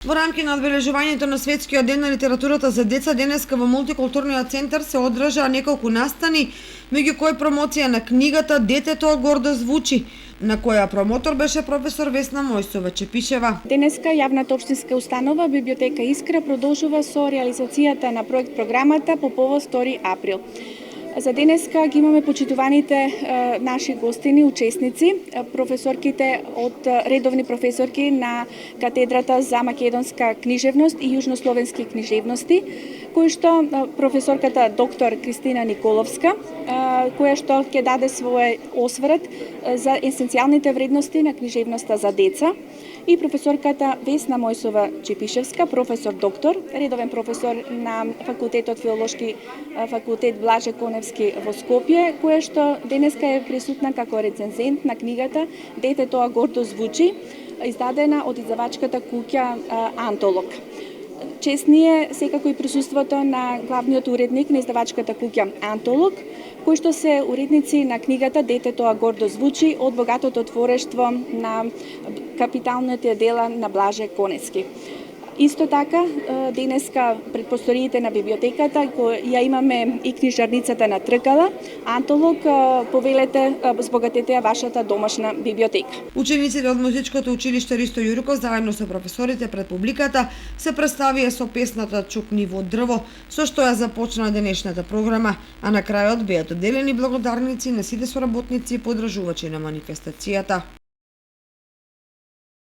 Во рамки на одбележувањето на Светскиот ден на литературата за деца, денеска во Мултикултурниот центар се одржаа неколку настани, меѓу кои промоција на книгата "Детето гордо звучи", на која промотор беше професор Весна Мојсова Чепишева. Денеска јавната општинска установа Библиотека Искра продолжува со реализацијата на проект програмата по повод 2 април. За денеска ги имаме почитуваните наши гостини, учесници, професорките од редовни професорки на катедрата за македонска книжевност и јужнословенски книжевности, кој што професорката доктор Кристина Николовска, која што ќе даде свој осврт за есенцијалните вредности на книжевноста за деца, и професорката Весна Мојсова Чепишевска, професор доктор, редовен професор на факултетот филолошки факултет Блаже Коневски во Скопје, која што денеска е присутна како рецензент на книгата "Детето гордо звучи", издадена од издавачката куќа Антолог. Чест ни е секако и присуството на главниот уредник на издавачката куќа Антолог, кои што се уредници на книгата "Детето гордо звучи" од богатото творештво на капиталните дела на Блаже Коневски. Исто така, денеска пред просториите на библиотеката ја имаме и книжарницата на Тркала. Антолог, повелете, збогатете ја вашата домашна библиотека. Учениците од музичкото училиште Ристо Јурков заедно со професорите пред публиката се представија со песната "Чукни во дрво", со што ја започна денешната програма, а на крајот беа доделени благодарници на сите соработници и подржувачи на манифестацијата.